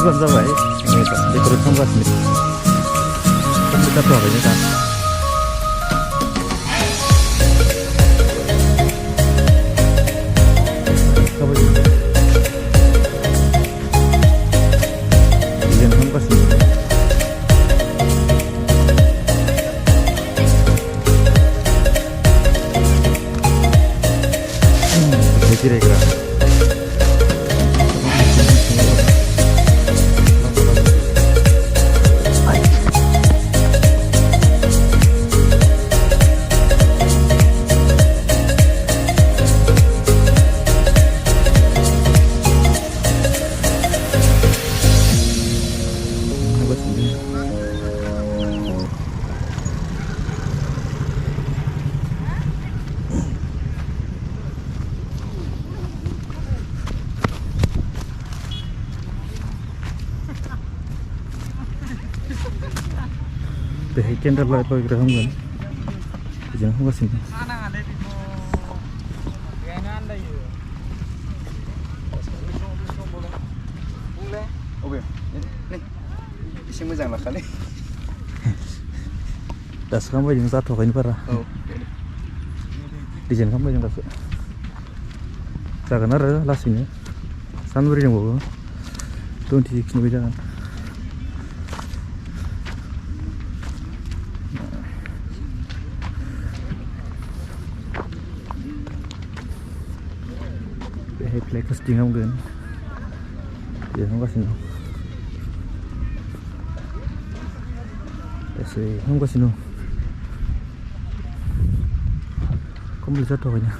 Bukan sama ya, ini dekorasi sama sini. Kita tuh ini kan. Coba ini. Jangan sama sini. Kira-kira. Deh, kendal lah itu kira Khungur, jangan Khungur sini. Isi moजां लाखालै. Das खालामबाय जों जाथ'वाखैनो बारा. Design खालामबाय जों दासो. जागोन आरो लासैनो. सानब्रै दंबावो. 26 निफ्राय जागोन. Behaय फ्लाइट कास्टिं खालामगोन. dia खालामगासिनो दं. एसे खालामगासिनो दं. कमप्लिट जाथ'वाखैनो.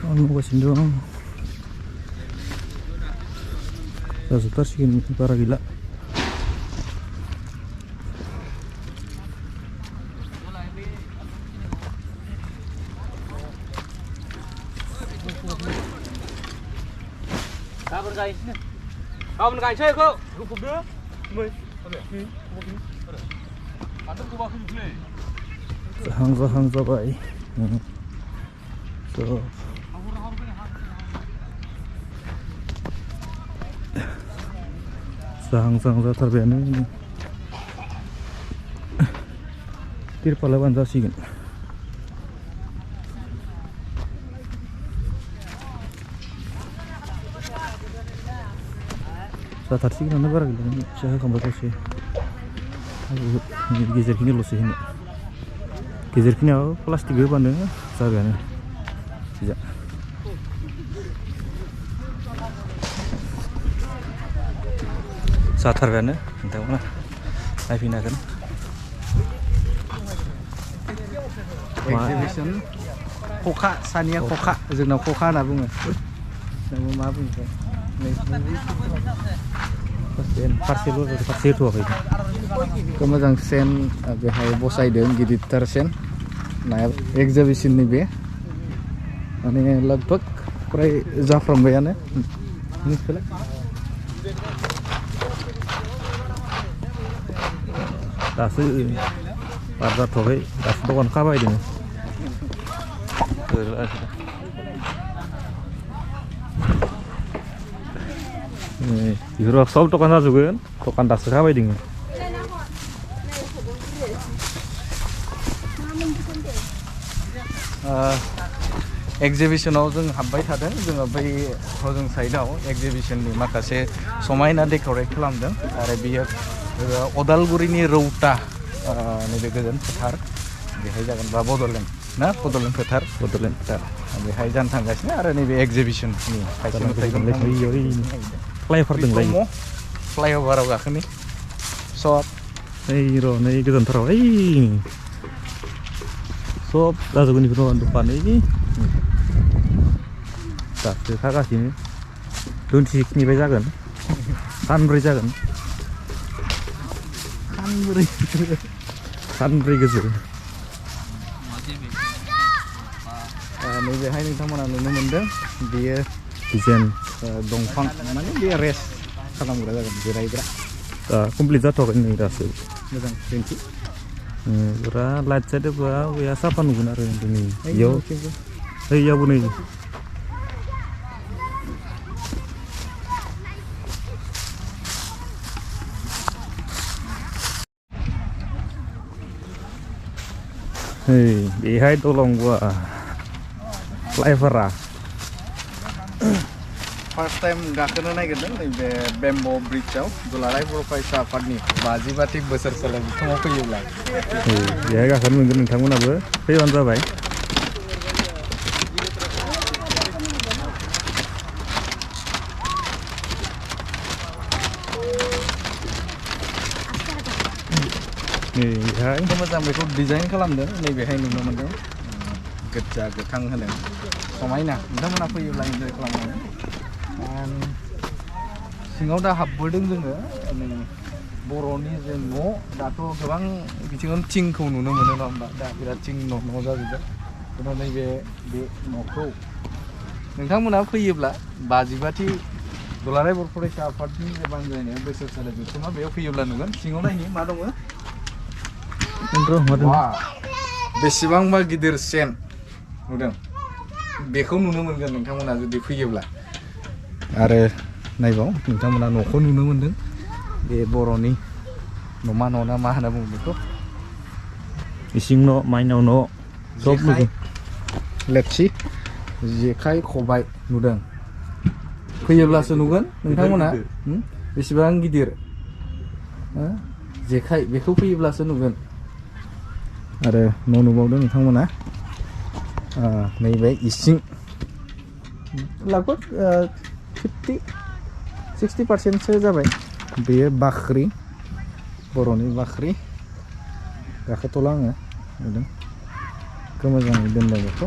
मावगासिनो दं जाजोबथारसिगोन बारा गैला गाबोन गायनोसै बेखौ रुफबदो जाहां जाबाय जाहां जाथारबायानो तिरपाला बानो जासिगोन जाथारसिगोनानो बारा गैला फिसा होखांबाय दसे गेजेरखिनिल'सो होनो गेजेरखिनियाव प्लास्टिक होबानो जाबायानो जाथारबायानो नोंथांमोना नायफैनो हागोन एक्जिबिसन खखा सानिया खखा जोंनाव खखा होनना बुङो नोंबो मा बुङो फारसे होथ'वाखै मोजां सेन बेहाय बसायदों गिदिरथार सेन नाया एक्जिबिसननि बे माने लगभग फ्राय जाफ्रामबायानो दासो बार जाथ'वाखै दासो दखान खाबायदों बेफोराव सब दखान जाजोबगोन दखान दासो खाबायदों एक्जिबिसनाव जों हाबबाय थादों जोङो बै हजों साइडआव एक्जिबिसननि माखासे समायना डेक'रेट खालामदों आरो बियो अदालगुरिनि रौता नैबे गोजोन फोथार बेहाय जागोन बा बड'लेण्ड ना बड'लेण्ड फोथार बेहाय जानो थांगासिनो आरो नैबे एक्जिबिसननि फ्लाइअभाराव गाखोनि सब नै गोजानथाराव सब जाजोबगोन बेफोर दखान दासो खागासिनो 26निफ्राय जागोन सानब्रै जागोन सानब्रै गोजौ नैबेहाय नोंथांमोना नुनो मोनदों बेयो डिजाइन दंफां माने बे रेस्ट खालामग्रा जागोन जिरायग्रा कमप्लिट जाथ'वाखै नै दासो मोजां दिन्थि फुरा लाइट साइडबा बया साफा नुगोन आरो नै इयावबो नै बेहाय दलं गवा फ्लाइअभारा फार्स्ट टाइम गाखोनो नागिरदों नैबे बेम्ब' ब्रिजआव दुलाराय बर' फरायसा आफादनि 50 बोसोर सोलायनायाव फैयोब्ला बेहाय गाखोनो मोनगोन नोंथांमोनाबो फैबानो जाबाय नैहाय मोजां बेखौ डिजाइन खालामदों नैबेहाय नुनो मोनदों गोजा गोथां होनो समायना नोंथांमोना फैयोब्ला इन्जय खालामनो सिङाव दा हाबबोदों जोङो बर'नि जे न' दाथ' गोबां बिथिङावनो थिंखौ नुनो मोनो नङा होमबा दा बिराद थिं न' जाजोबबाय उनाव नैबे बे न'खौ नोंथांमोना फैयोब्ला 50 दुलाराय बर' फरायसा आफादनि जे बानजायनाया बोसोरसालि जथुमा बेयाव फैयोब्ला नुगोन सिङाव नायनि मा दङ बेसेबांबा गिदिर सेन नुदों बेखौ नुनो मोनगोन नोंथांमोना जुदि फैयोब्ला आरो नायबाव नोंथांमोना न'खौ नुनो मोनदों बे बर'नि न'मा न'ना मा होनना बुङो बेखौ इसिं न' माइनाव न' सब नुदों लेपसि जेखाइ खबाइ नुदों फैयोब्लासो नुगोन नोंथांमोना बेसेबां गिदिर जेखाइ बेखौ फैयोब्लासो नुगोन आरो न' नुबावदों नोंथांमोना नैबे इसिं लगभग 50-60% जाबाय बेयो बाख्रि बर'नि बाख्रि गाखोथ'ला आङो नुदों मोजाङै दोनदों बेखौ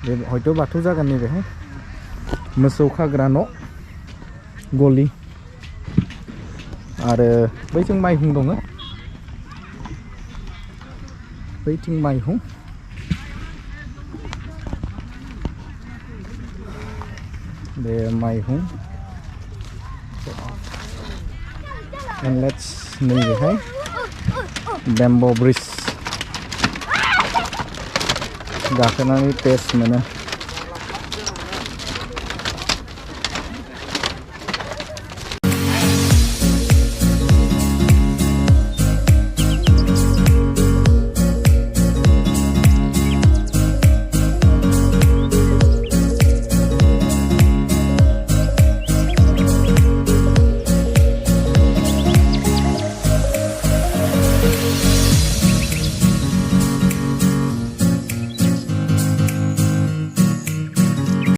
बे हयथ' बाथौ जागोन नैबेहाय मोसौ खाग्रा न' गलि आरो बैथिं माइहुं दङ बैथिं माइहुं बे माइहुं and let's नैबेहाय बेम्बो ब्रिज गाखोनानै टेस्ट मोनो